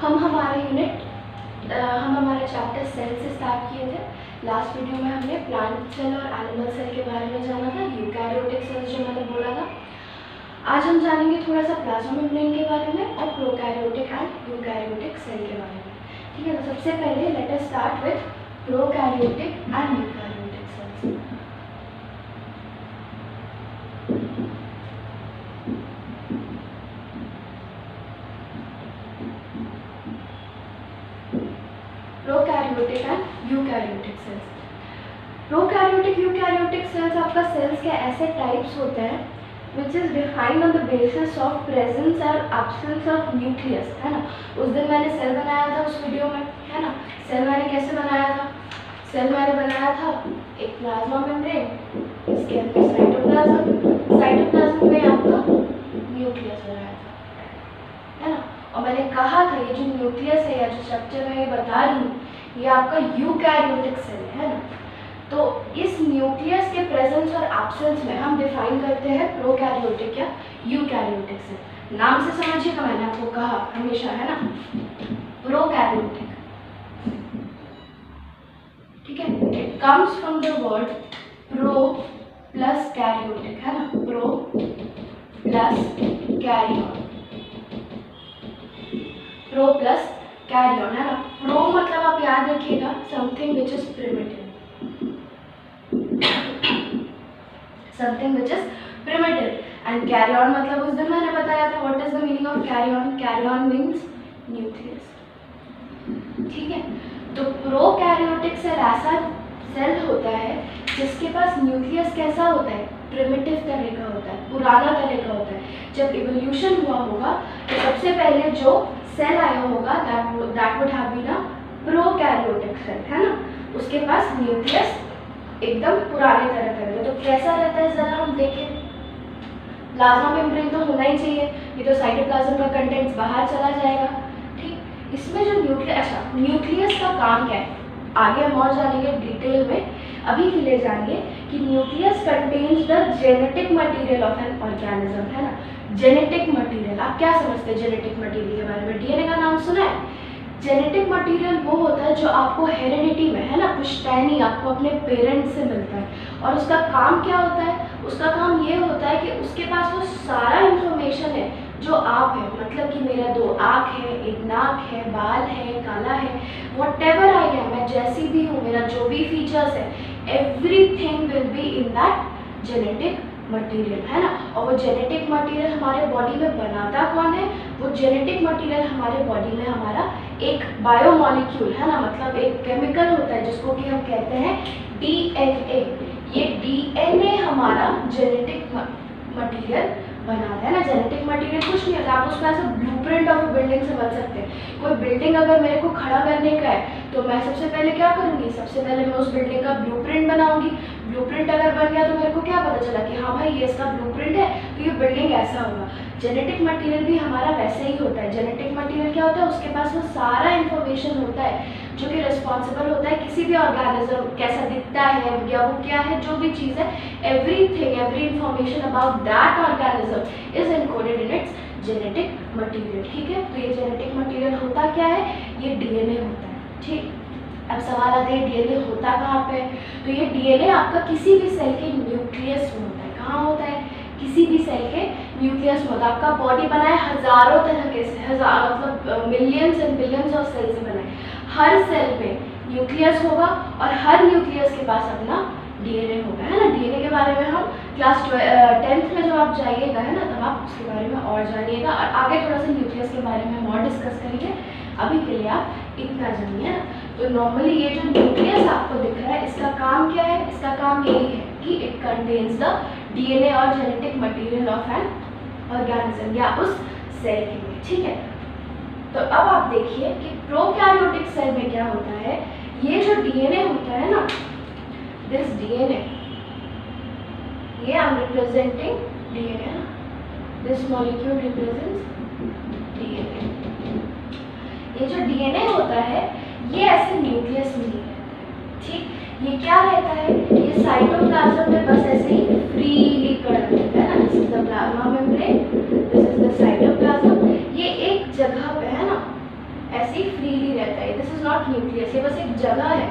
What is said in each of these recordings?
हम हमारा chapter cell से स्टार्ट किए थे। लास्ट वीडियो में हमने प्लांट सेल और एनिमल सेल के बारे में जाना था, यूकैरियोटिक सेल्स जो मैंने बोला था। आज हम जानेंगे थोड़ा सा प्लाज्मा मेम्ब्रेन के बारे में और प्रोकैरियोटिक एंड यूकैरियोटिक सेल के बारे में। ठीक है, तो सबसे पहले let us start with prokaryotic and eukaryotic cells. Prokaryotic and eukaryotic cells. Prokaryotic eukaryotic cells आपका सेल्स के ऐसे टाइप्स होते हैं which is defined on the basis of presence or absence of nucleus, है ना। उस दिन मैंने सेल बनाया था उस वीडियो में, है ना। सेल मैंने कैसे बनाया था? सेल मैंने बनाया था एक प्लाज्मा मेम्ब्रेन, इसके अंदर साइटोप्लाज्म में आपका न्यूक्लियस बनाया था, है ना। और मैंने कहा था ये जो न्यूक्लियस है या जो स्ट्रक्चर मैं ये बता रही हूँ ये आपका यूकैरियोटिक सेल है ना। तो इस न्यूक्लियस के प्रेजेंस और एब्सेंस में हम डिफाइन करते हैं प्रोकैरियोटिक या यूकैरियोटिक सेल। नाम से समझिएगा, मैंने आपको कहा हमेशा, है ना, प्रोकैरियोटिक। ठीक है, it comes from the word pro plus karyotic, है ना, pro plus karyon, pro plus karyon, है ना। प्रो मतलब आप याद रखिएगा something which is primitive, something which is primitive, and carry on मतलब उस दिन मैंने बताया था what is the meaning of carry on? Carry on means nucleus। ठीक है, तो प्रोकैरियोटिक सेल ऐसा सेल होता है जिसके पास न्यूक्लियस कैसा होता है? प्रिमिटिव तरह का होता है, पुराना तरह का होता है। जब इवोल्यूशन हुआ होगा तो सबसे पहले जो सेल आया होगा that would have been a prokaryotic cell, है ना। उसके पास न्यूक्लियस एकदम पुराने तरह का रहता है। तो कैसा रहता है जरा हम देखें। प्लाज्मा मेम्ब्रेन तो होना ही चाहिए, ये तो साइटोप्लाज्म का कंटेंट्स बाहर चला जाएगा। ठीक, इसमें जो न्यूक्लियस का काम क्या है आगे हम और जानेंगे डिटेल में। अभी के लिए जानिए कि nucleus contains the genetic material of an organism, है ना। जेनेटिक मटेरियल आप क्या समझते हैं जेनेटिक मटेरियल के बारे में? डीएनए का नाम सुना है? जेनेटिक मटेरियल वो होता है जो आपको हेरेडिटी में, है ना, पुश्तैनी आपको अपने पेरेंट्स से मिलता है। और उसका काम क्या होता है? उसका काम ये होता है कि उसके पास वो सारा इंफॉर्मेशन है जो आप है, मतलब कि मेरा 2 आँख है, 1 नाक है, बाल है, काला है, व्हाटएवर आई एम, मैं जैसी भी हूँ, मेरा जो भी फीचर्स है, everything will be in that genetic material, है ना। और वो जेनेटिक मटेरियल हमारे बॉडी में बनाता कौन है? वो जेनेटिक मटेरियल हमारे बॉडी में हमारा एक बायोमॉलिक्यूल, है ना, मतलब एक केमिकल होता है जिसको कि हम कहते हैं डीएनए। ये डीएनए हमारा जेनेटिक मटेरियल बनाता है ना। जेनेटिक मटेरियल कुछ नहीं होता, आप उसमें ऐसा ब्लूप्रिंट ऑफ बिल्डिंग समझ सकते हैं। कोई बिल्डिंग अगर मेरे को खड़ा करने का है तो मैं सबसे पहले क्या करूँगी? सबसे पहले मैं उस बिल्डिंग का ब्लूप्रिंट बनाऊंगी। ब्लूप्रिंट अगर बन गया तो मेरे को क्या पता चला कि हाँ भाई ये इसका ब्लूप्रिंट है तो ये बिल्डिंग ऐसा होगा। जेनेटिक मटेरियल भी हमारा वैसे ही होता है। जेनेटिक मटेरियल क्या होता है? उसके पास वो सारा इन्फॉर्मेशन होता है जो कि रिस्पॉन्सिबल होता है किसी भी ऑर्गेनिज्म कैसा दिखता है या वो क्या है, जो भी चीज़ है, every information about that organism is encoded in its genetic material. ठीक है, तो ये जेनेटिक मटेरियल होता क्या है? ये डीएनए होता है। ठीक, अब सवाल आता है डीएनए होता कहाँ पे? तो ये डीएनए आपका किसी भी सेल के न्यूक्लियस में होता है। कहाँ होता है? किसी भी सेल के न्यूक्लियस में होता है। आपका बॉडी बना है हजारों तरह के से, हजार मतलब millions and billions of cell से बना है। हर सेल में न्यूक्लियस होगा और हर न्यूक्लियस के पास अपना डीएनए होगा, है ना। डीएनए के बारे में हम क्लास 10th में जब आप जाइएगा, है ना, तब आप उसके बारे में और जानिएगा और आगे थोड़ा सा न्यूक्लियस के बारे में हम और डिस्कस करेंगे। अभी के लिए आप इतना जानिए ना। तो नॉर्मली ये जो न्यूक्लियस आपको दिख रहा है इसका काम क्या है? इसका काम यही है कि इट कंटेन्स द डीएनए और genetic material of an organism या उस सेल के लिए। ठीक है, तो अब आप देखिए कि प्रोकैरियोटिक सेल में क्या होता है। ये जो डीएनए होता है ना, दिस डीएनए, ये I am representing DNA, this molecule represents DNA. ये जो डीएनए होता है ये ऐसे न्यूक्लियस में नहीं रहता है। ठीक, ये क्या रहता है? ये साइटोप्लाज्म में बस ऐसे ही फ्रीली पड़ा रहता है ना। This is the plasma membrane, this is the cytoplasm. ये एक जगह पे, है ना, इज नॉट न्यूक्लियस, ये बस एक जगह है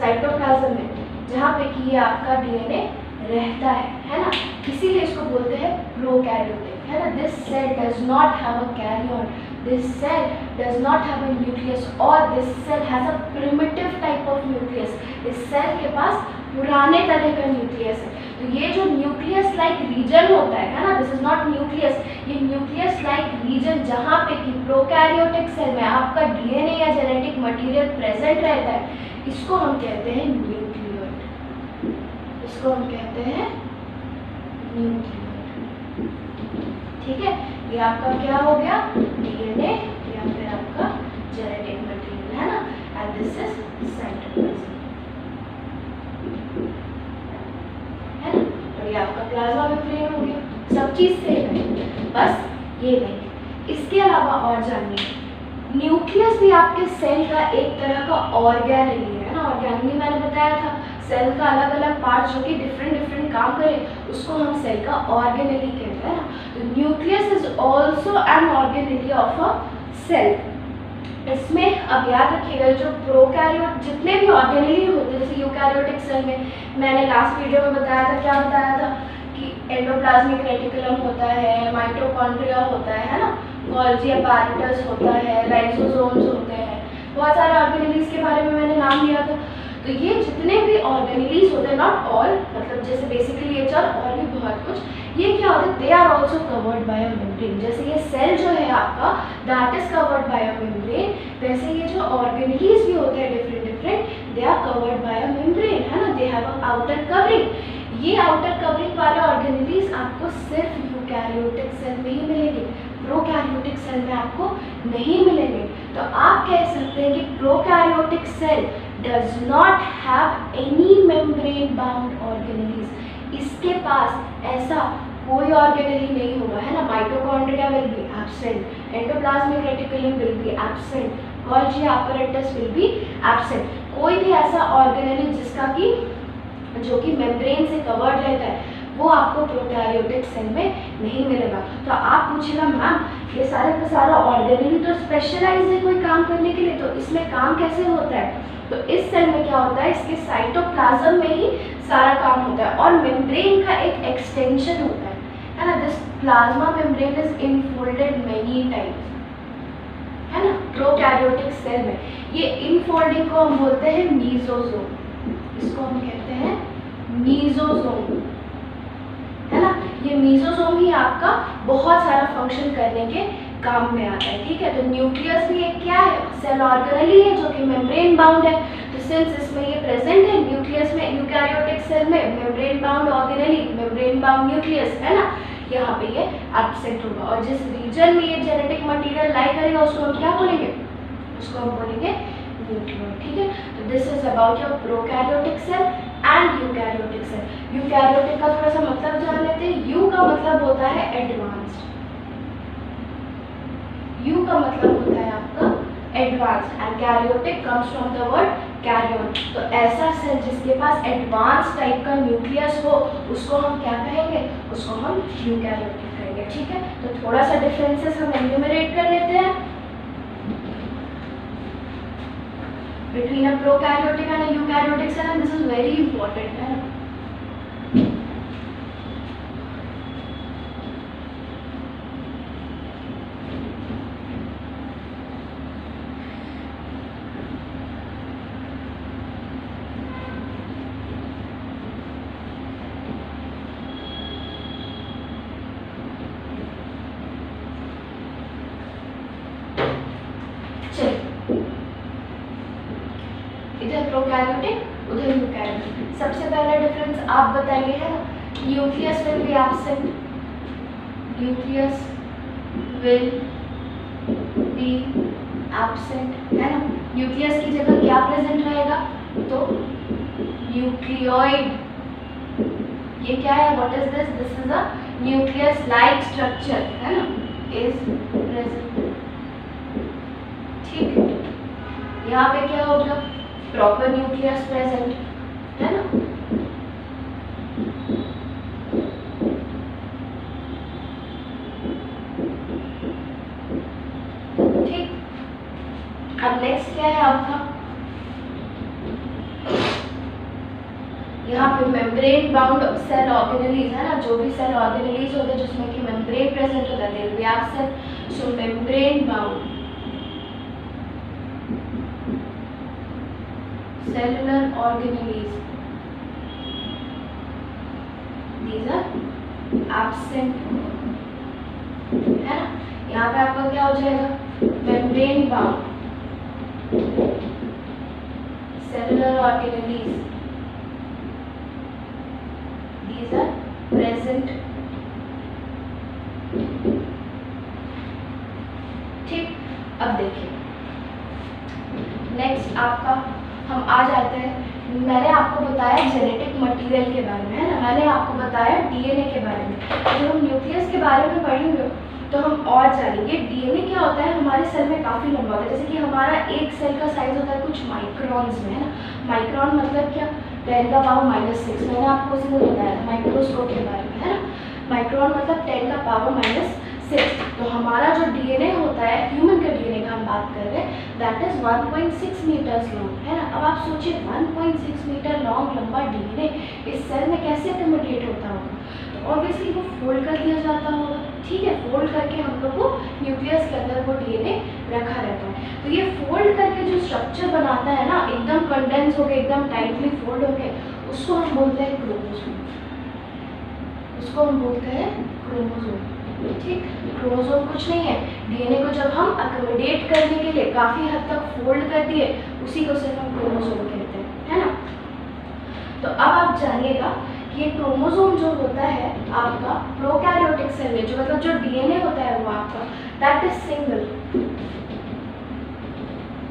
साइटोप्लाज्म में जहाँ पे कि ये आपका डीएनए रहता है ना, इसीलिए इसको बोलते हैं प्रोकैरियोटिक, है ना। This cell does not have a karyon, this cell does not have a nucleus, और this cell has a primitive type of nucleus. इस सेल के पास पुराने तरह का न्यूक्लियस है। तो ये जो न्यूक्लियस लाइक रीजन होता है ना, दिस इज नॉट न्यूक्लियस, ये न्यूक्लियस लाइक रीजन जहाँ पे कि प्रोकैरियोटिक सेल में आपका डीएनए या जेनेटिक मटेरियल प्रेजेंट रहता है, इसको हम कहते हैं न्यूक्लियोइड, इसको हम कहते हैं न्यूक्लियोइड। ठीक है, ये आपका क्या हो गया, डीएनए या फिर आपका जेनेटिक मटेरियल, है ना, एंड दिस इज साइटोप्लाज्म, है ना। तो ये आपका प्लाज्मा मेम्ब्रेन हो गया, सब चीज सेम है, बस ये नहीं। इसके अलावा और जानिए, न्यूक्लियस भी आपके सेल का एक तरह का ऑर्गेनेली है ना। ऑर्गेनेली मैंने बताया था, सेल का अलग अलग पार्ट जो कि डिफरेंट काम करे उसको हम सेल का ऑर्गेनेली कहते हैं ना। तो nucleus is also an organelle of a cell. इसमें अब याद रखिएगा, जो प्रोकैरियोट जितने भी ऑर्गेनेली होते हैं, जैसे यूकैरियोटिक सेल में मैंने लास्ट वीडियो में बताया था, क्या बताया था कि एंडोप्लाज्मिक रेटिकुलम होता है, माइटोकॉन्ड्रिया होता है ना, गोल्गी अपैरेटस होता है, लाइसोसोम्स होते हैं, बहुत सारे ऑर्गेनेलीज के बारे में मैंने नाम लिया था। तो ये जितने भी ऑर्गेनेलीज होते हैं, नॉट ऑल, मतलब जैसे बेसिकली ये चल और भी बहुत कुछ, ये क्या होता है, they are also covered by a membrane. जैसे ये सेल जो है आपका, that is covered by a membrane, वैसे ये जो ऑर्गेनेलीज भी होते हैं different, they are covered by a membrane, है ना, they have a outer covering. ये आउटर कवरिंग वाले ऑर्गेनेलीज आपको सिर्फ यूकैरियोटिक सेल में ही मिलेंगे, प्रोकैरियोटिक सेल में आपको नहीं मिलेंगे। तो आप कह सकते हैं कि prokaryotic cell does not have any membrane bound organelles, इसके पास ऐसा कोई ऑर्गेनेली नहीं होगा, है ना। Mitochondria will be absent, endoplasmic reticulum will be absent, Golgi apparatus will be absent. कोई भी ऐसा ऑर्गेनेली जिसका कि जो कि मेम्ब्रेन से कवर्ड रहता है, वो आपको प्रोकैरियोटिक सेल में नहीं मिलेगा। तो आप पूछेगा मैम ये सारे का सारा ऑर्गेनेली तो स्पेशलाइज है कोई काम करने के लिए, तो इसमें काम कैसे होता है? तो इस सेल में क्या होता है, इसके साइटोप्लाज्म में ही सारा काम होता है और मेम्ब्रेन का एक एक्सटेंशन होता है ना। This plasma membrane is infolded many times, है ना, प्रोकैरियोटिक सेल में। ये इनफोल्डिंग को हम बोलते हैं मीसोसोम, इसको हम कहते हैं मीसोसोम, है ना। ये मीसोसोम ही आपका बहुत सारा फंक्शन करने के काम में आता है, ठीक है। तो न्यूक्लियस भी एक क्या है, सेल ऑर्गेनेली है जो कि मेम्ब्रेन बाउंड है। तो सिंस इसमें ये प्रेजेंट है न्यूक्लियस में, यूकैरियोटिक सेल में membrane bound organelle, membrane bound nucleus, है ना, यहाँ पे ये एब्सेंट होगा। और जिस रीजन में ये जेनेटिक मटेरियल लाई करेगा उसको हम क्या बोलेंगे, उसको हम बोलेंगे न्यूक्लियोइड, ठीक है। तो this is about your prokaryotic cell and eukaryotic cell. Eukaryotic का थोड़ा सा मतलब जान लेते हैं। यू का मतलब होता है एडवांस्ड, यू का मतलब होता है आपका advanced, and karyotic comes from the word karyon. तो ऐसा सेल जिसके पास एडवांस टाइप का न्यूक्लियस हो उसको हम क्या कहेंगे, उसको हम यूकैरियोटिक कहेंगे, ठीक है। तो थोड़ा सा डिफरेंसेस हम एन्यूमरेट कर लेते हैं between a prokaryotic and a eukaryotic cell, and this is very important, है ना। इधर प्रोकैरियोटिक उधर यूकैरियोटिक। सबसे पहला डिफरेंस आप बताइए, है ना, nucleus will be absent, nucleus will be absent, है ना। न्यूक्लियस की जगह क्या प्रेजेंट रहेगा, तो न्यूक्लियोइड। ये क्या है, what is this, this is a nucleus like structure, है ना, इज प्रेजेंट, ठीक है। यहाँ पे क्या होगा, प्रॉपर न्यूक्लियस प्रेजेंट, है ना। ठीक, अब नेक्स्ट क्या है आपका, यहाँ पे मेम्ब्रेन बाउंड सेल ऑर्गेनेलीज है ना, जो भी सेल ऑर्गेनेलीज होते हैं जिसमें कि मेम्ब्रेन प्रेजेंट होता है, they will be absent. So membrane bound cellular organelles, these are absent, है ना. यहाँ पे आपका क्या हो जाएगा, membrane bound cellular organelles, these are present. ठीक, अब देखिए नेक्स्ट आपका हम आ जाते हैं. मैंने आपको बताया जेनेटिक मटेरियल के बारे में, है ना, मैंने आपको बताया डीएनए के बारे में. जब हम न्यूक्लियस के बारे में पढ़ेंगे तो हम और जानेंगे डीएनए क्या होता है. हमारे सेल में काफ़ी लंबा होता है, जैसे कि हमारा एक सेल का साइज होता है कुछ माइक्रॉन्स में, है ना. माइक्रॉन मतलब क्या, 10⁻⁻⁶. मैंने आपको उसी में बताया था माइक्रोस्कोप के बारे में, है ना. माइक्रॉन मतलब 10⁻⁻⁶. तो हमारा जो डीएनए होता है, ह्यूमन के डीएनए का हम बात कर रहे हैं, दैट इज 1.6 मीटर्स लॉन्ग, है ना. अब आप सोचिए 1.6 मीटर लॉन्ग लंबा डीएनए इस सेल में कैसे अकोमोडेट होता होगा. तो ऑब्वियसली वो फोल्ड कर दिया जाता होगा. ठीक है, फोल्ड करके हम लोग को न्यूक्लियस के अंदर वो डीएनए रखा रहता है. तो ये फोल्ड करके जो स्ट्रक्चर बनाता है ना, एकदम कंडेंस होकर एकदम टाइटली फोल्ड होकर, उसको हम बोलते हैं क्रोमोसोम. उसको हम बोलते हैं क्रोमोसोम. ठीक, क्रोमोसोम कुछ नहीं है, डीएनए को जब हम अकोमोडेट करने के लिए काफ़ी हद तक फोल्ड कर दिए, उसी को सिर्फ हम क्रोमोसोम कहते हैं, है ना. तो अब आप जानिएगा कि ये क्रोमोसोम जो होता है आपका प्रोकैरियोटिक सेल में, जो मतलब जो डीएनए होता है वो आपका दैट इज सिंगल,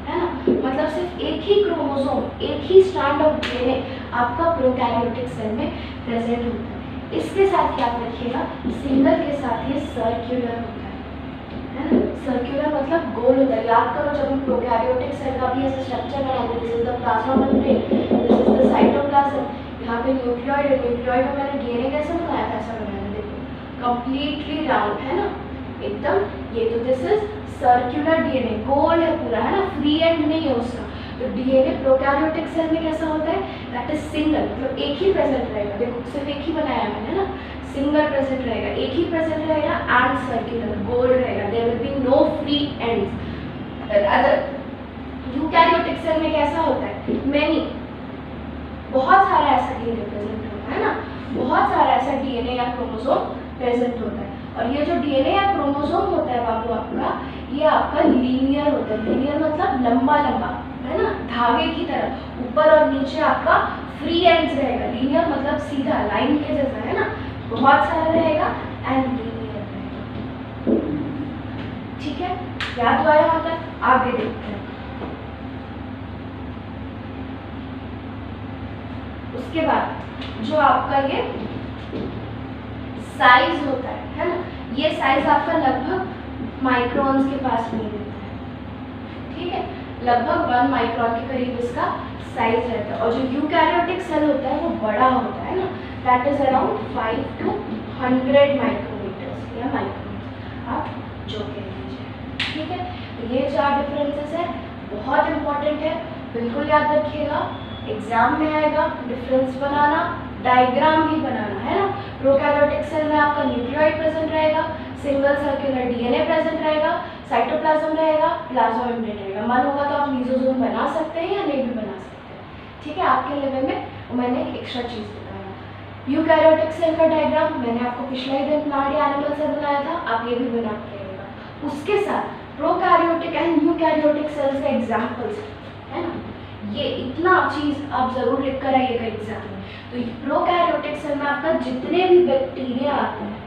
है ना. मतलब सिर्फ एक ही क्रोमोसोम, एक ही स्ट्रैंड ऑफ डीएनए आपका प्रोकैरियोटिक सेल में प्रेजेंट होता है. इसके साथ क्या आप रखिएगा, सिंगल के साथ ये सर्क्यूलर होता है ना. सर्क्यूलर मतलब गोल होता है. याद करो जब हम प्रोकैरियोटिक सेल का भी ऐसा स्ट्रक्चर बनाते हैं, this is the plasma membrane, this is the cytoplasm, यहाँ पे न्यूक्लियोइड है. न्यूक्लियोइड में मैंने डीएनए कैसे बनाया था, ऐसा बनाया, देखो कंप्लीटली राउंड, है ना, एकदम. ये तो दिस इज सर्क्यूलर डीएनए, गोल है पूरा, है ना, फ्री एंड नहीं है उसका. तो डीएनए प्रोकैरियोटिक सेल में कैसा होता है, दैट इज सिंगल, मतलब एक ही प्रेजेंट रहेगा. देखो सिर्फ एक ही बनाया मैंने ना, सिंगल प्रेजेंट रहेगा, एक ही प्रेजेंट रहेगा एंड सर्कुलर, गोल रहेगा. There will be no free ends. Other eukaryotic cell में कैसा होता है, मेनी, बहुत सारा ऐसा डीएनए प्रेजेंट होता है ना, बहुत सारा ऐसा डीएनए या क्रोमोसोम प्रेजेंट होता है. और ये जो डीएनए या क्रोमोसोम होता है बाबू आपका, ये आपका लीनियर होता है. लीनियर मतलब लंबा लंबा, है ना, धागे की तरह, ऊपर और नीचे आपका फ्री एंड्स रहेगा. लीनियर मतलब सीधा लाइन के जैसा, है ना, बहुत सारा रहेगा एंड लीनियर रहेगा. ठीक है, याद आया वहां तक, आगे देखते हैं. उसके बाद जो आपका ये साइज होता है ना, ये साइज आपका लगभग माइक्रोन्स के पास में रहता है. ठीक है, लगभग 1 माइक्रोन के करीब इसका साइज रहता है. और जो यूकैरियोटिक सेल होता है वो बड़ा होता है ना, that is around 5 to 100 micrometres या माइक्रोन्स, आप जो कह लीजिए. ठीक है, तो ये 4 डिफरेंसेस है, बहुत इंपॉर्टेंट है, बिल्कुल याद रखिएगा. एग्जाम में आएगा डिफरेंस बनाना, डायग्राम भी बनाना, है ना. प्रोकैरियोटिक सेल में आपका न्यूक्लियोइड प्रेजेंट रहेगा, सिंगल सर्कुलर डीएनए प्रेजेंट रहेगा, साइटोप्लाज्म रहेगा, प्लाज्मा मेम्ब्रेन रहेगा. मन होगा तो आप लीसोसोम बना सकते हैं या नहीं भी बना सकते हैं. ठीक है, आपके लेवल में मैंने एक एक्स्ट्रा चीज़ बताया. यूकैरियोटिक सेल का डायग्राम मैंने आपको पिछले ही दिन प्लांट या एनिमल से बनाया था, आप ये भी बना के रहेगा. उसके साथ प्रोकैरियोटिक एंड यूकैरियोटिक सेल्स का एग्जाम्पल्स, है ना, ये इतना चीज़ आप ज़रूर लिख कर आइएगा एग्जाम में. तो प्रोकैरियोटिक सेल में आपका जितने भी बैक्टीरिया आते हैं,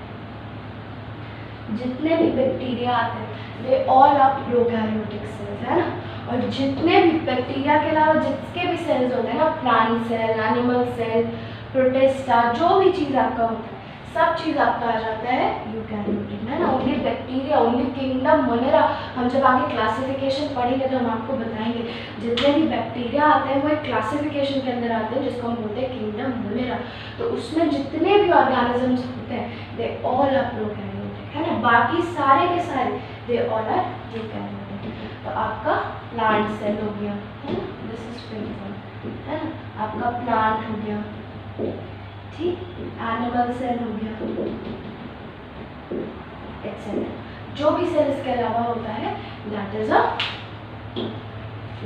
जितने भी बैक्टीरिया आते हैं, वे ऑल आर प्रोकैरियोटिक सेल्स, है ना. और जितने भी बैक्टीरिया के अलावा जिसके भी सेल्स होते हैं ना, plant cell, animal cell, protista, जो भी चीज़ आपका होता है, सब चीज़ आपका आ जाता है यूकैरियोटिक में, है ना. Only bacteria, only kingdom Monera, हम जब आगे क्लासिफिकेशन पढ़ेंगे तो हम आपको बताएंगे जितने भी बैक्टीरिया आते हैं वो एक क्लासिफिकेशन के अंदर आते हैं जिसको हम बोलते हैं किंगडम मोनेरा. तो उसमें जितने भी ऑर्गेनिजम्स होते हैं दे ऑल आर प्रोकैरियोटिक, है ना. बाकी सारे के सारे दे ऑल आर यूकैरियोटिक. तो आपका प्लांट सेल हो गया, है ना, दिस इज प्रिंसिपल, है ना. आपका प्लांट हो गया, ठीक, एनिमल सेल हो गया, एक्सेट्रा। जो भी सेल इसके अलावा होता है दैट इज अ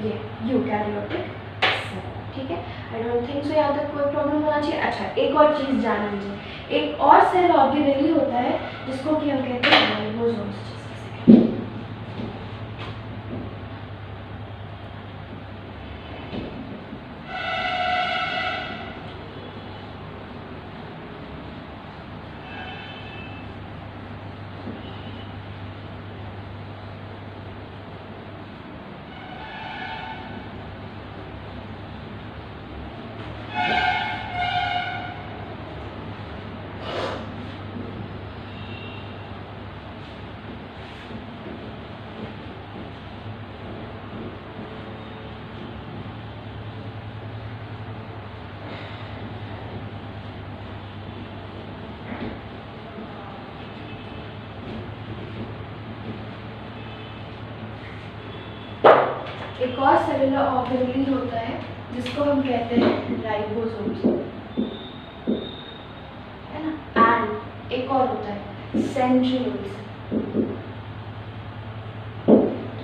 ये यूकैरियोटिक सेल। ठीक है, आई डोंट थिंक सो यहाँ तक कोई प्रॉब्लम होना चाहिए। अच्छा, एक और चीज़ जान लीजिए, एक और सेल ऑर्गेनेली होता है जिसको कि हम कहते हैं राइबोसोम्स। एक और सेलुलर ऑर्गेनेल होता है जिसको हम कहते हैं राइबोसोम्स, है ना। एंड एक और होता है सेंट्रियोल्स।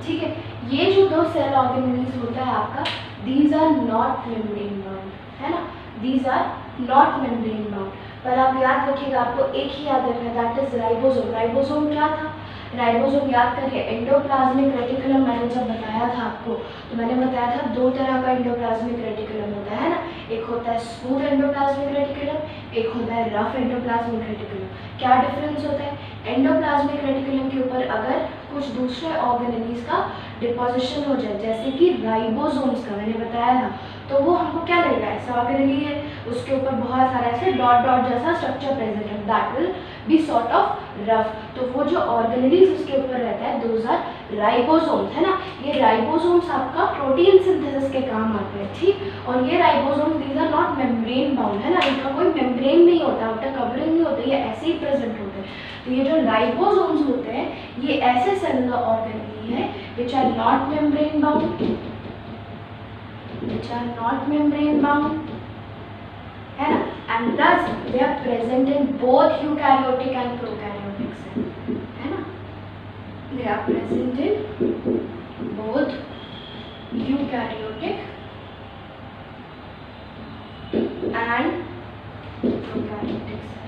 ठीक है, ये जो दो सेल ऑर्गेनेल्स होता है आपका, these are not membrane bound, है ना, these are not membrane bound. पर आप याद रखिएगा, आपको एक ही याद रखना, दैट इज राइबोसोम। राइबोसोम क्या था? राइबोसोम याद करिए, एंडोप्लाज्मिक रेटिकुलम मैंने जब बताया था आपको, तो मैंने बताया था दो तरह का एंडोप्लाज्मिक रेटिकुलम होता है ना। एक होता है स्मूथ एंडोप्लाज्मिक रेटिकुलम, एक होता है रफ एंडोप्लाज्मिक रेटिकुलम। क्या डिफरेंस होता है? एंडोप्लाज्मिक रेटिकुलम के ऊपर अगर कुछ दूसरे ऑर्गेनेल्स का डिपोजिशन हो जाए, जैसे कि राइबोसोम्स का मैंने बताया था, तो वो हमको क्या लगेगा, ऐसा ऑर्गेनेल है, उसके ऊपर बहुत सारा ऐसे डॉट डॉट जैसा स्ट्रक्चर प्रेजेंट है, that will be sort of rough. तो वो जो ऑर्गेनेल्स उसके ऊपर रहता है, दोज आर राइबोसोम्स, है ना। ये राइबोसोम्स आपका प्रोटीन सिंथेसिस के काम आते हैं, ठीक। और ये ribosomes these are not membrane bound, है ना, इनका कोई मेम्ब्रेन नहीं होता, आउटर कवरिंग नहीं होता, ये ऐसे ही प्रेजेंट होते हैं। तो ये जो राइबोसोम्स होते हैं, ये ऐसे सेलुलर ऑर्गेनेल है which are not membrane bound, which are not membrane bound, है ना, and thus they are present in both eukaryotic and prokaryotic cell, है ना, they are present in both eukaryotic and prokaryotic cell।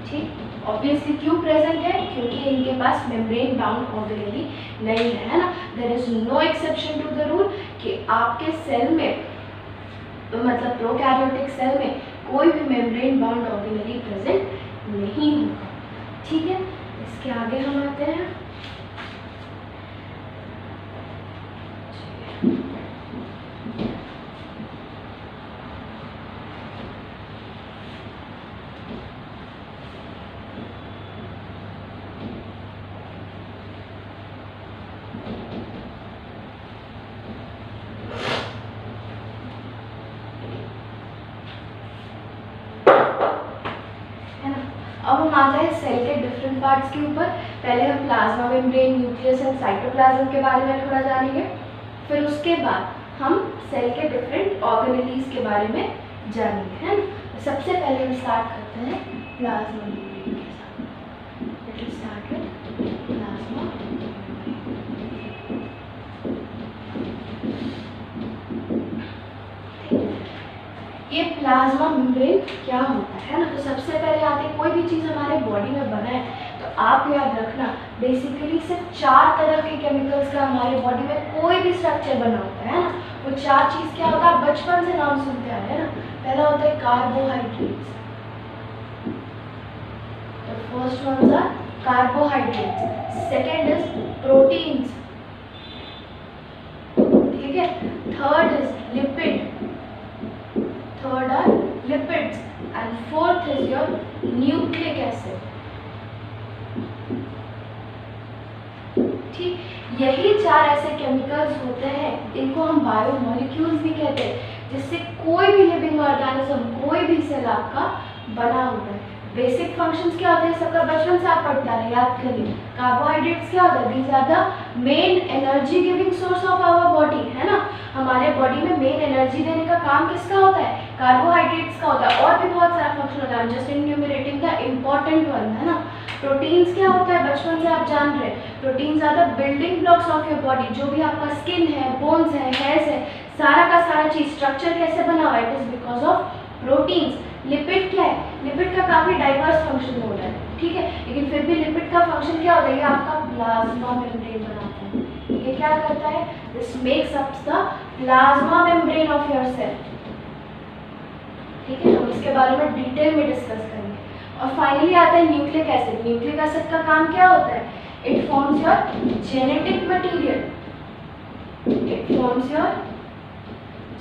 ठीक, obviously क्यों present है? क्योंकि इनके पास membrane bound organelle नहीं है ना। There is no exception to the rule कि आपके सेल में, मतलब प्रोकैरियोटिक सेल में कोई भी मेम्ब्रेन बाउंड ऑर्गेनेली प्रेजेंट नहीं होगा। ठीक है, इसके आगे हम आते हैं। अब हम आते हैं सेल के डिफरेंट पार्ट्स के ऊपर। पहले हम plasma membrane, nucleus and cytoplasm के बारे में थोड़ा जानेंगे, फिर उसके बाद हम सेल के डिफरेंट ऑर्गेनेल्स के बारे में जानेंगे, है ना। सबसे पहले हम स्टार्ट करते हैं प्लाज्मा मेम्ब्रेन के साथ। Let us start with plasma. ये प्लाज्मा मेम्ब्रेन क्या होता है ना। तो सबसे पहले आते हैं, कोई भी चीज़ हमारे बॉडी में बना है तो आप याद रखना, बेसिकली सिर्फ 4 तरह के केमिकल्स का हमारे बॉडी में कोई भी स्ट्रक्चर बना होता है ना। वो 4 चीज़ क्या होता है, बचपन से नाम सुनते आए हैं ना। पहला होता है कार्बोहाइड्रेट्स, तो first one are carbohydrates, second is proteins, ठीक है, third is lipid, third are lipids, and fourth is your nucleic acid। ठीक, यही 4 ऐसे केमिकल्स होते हैं, इनको हम बायोमोलिक्यूल्स भी कहते हैं, जिससे कोई भी लिविंग ऑर्गेनिज्म, कोई भी सेल आपका बना होता है। बेसिक फंक्शंस क्या होते हैं, सबका बचपन से आप पढ़ते आ रहे हैं, याद करिए। कार्बोहाइड्रेट्स क्या होता है, these are the main energy giving source of our body, है ना। हमारे बॉडी में मेन एनर्जी देने का काम किसका होता है, कार्बोहाइड्रेट्स का होता है। और भी बहुत सारा फंक्शन होता है, जस्ट इन्यूमरेटिंग द इम्पोर्टेंट वन, है ना। प्रोटीन्स क्या होता है, बचपन से आप जान रहे हैं, proteins are the building blocks of your body. जो भी आपका स्किन है, बोन्स है, हेयर्स है, सारा का सारा चीज स्ट्रक्चर कैसे बना हुआ है, it is because of proteins. Lipid क्या है, लिपिड का काफी डाइवर्स फंक्शन हो रहा है, ठीक है, लेकिन फिर भी लिपिड का फंक्शन क्या होता है, ये आपका प्लाज्मा मेम्ब्रेन बनाता है। ये क्या करता है, this makes up the plasma membrane of your cell, ठीक है। हम इसके बारे में डिटेल में डिस्कस करेंगे। और फाइनली आता है न्यूक्लिक एसिड। न्यूक्लिक एसिड का काम क्या होता है, it forms your genetic material, it forms your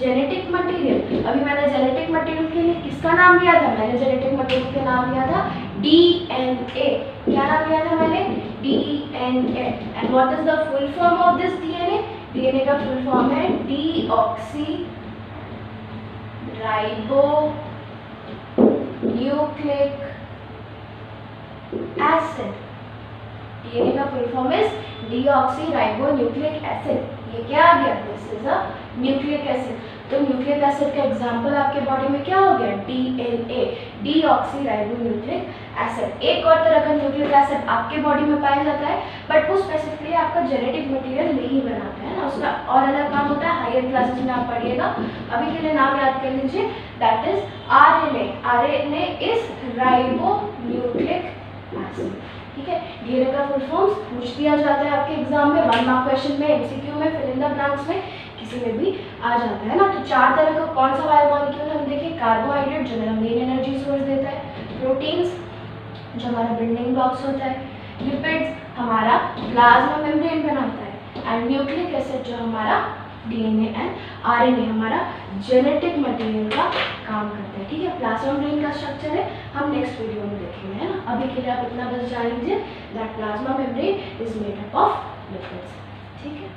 genetic material. अभी मैंने जेनेटिक मटेरियल के लिए किसका नाम लिया था, मैंने जेनेटिक मटेरियल का नाम लिया था डीएनए। क्या नाम लिया था मैंने, DNA. And what is the full form of this DNA, DNA का फुल फॉर्म है deoxyribonucleic acid. DNA का full form is deoxyribonucleic acid. ये क्या आ गया, this is a nucleic acid. तो न्यूक्लिक एसिड का example आपके बॉडी में क्या हो गया, DNA, deoxyribonucleic acid. एक और तरह का न्यूक्लिक एसिड आपके बॉडी में पाया जाता है, बट वो स्पेसिफिकली आपका जेनेटिक मटेरियल नहीं बनाता है ना, उसका और अलग काम होता है, हायर क्लासेस में आप पढ़िएगा। अभी के लिए नाम याद कर लीजिए, that is RNA. RNA is ribo nucleic acid, ठीक है। डीएनए का फुल फॉर्म पूछ दिया जाता है आपके एग्जाम में, 1 मार्क क्वेश्चन में, एमसीक्यू में, फिल इन द ब्लैंक्स में, किसी में भी आ जाता है ना। तो 4 तरह का कौन सा बायोमॉलिक्यूल हम देखिए, कार्बोहाइड्रेट जो मेरा मेन एनर्जी सोर्स देता है, प्रोटीन्स जो हमारा बिल्डिंग ब्लॉक्स होता है, लिपिड्स हमारा प्लाज्मा मेम्ब्रेन बनाता है, एंड न्यूक्लिक एसिड जो हमारा डीएनए एंड आरएनए हमारा जेनेटिक मटेरियल का काम करता है, ठीक है। प्लाज्मा मेम्ब्रेन का स्ट्रक्चर है, हम नेक्स्ट वीडियो में देखेंगे, है ना। अभी के लिए आप इतना बस जान लीजिए that plasma membrane is made up of lipids, ठीक है।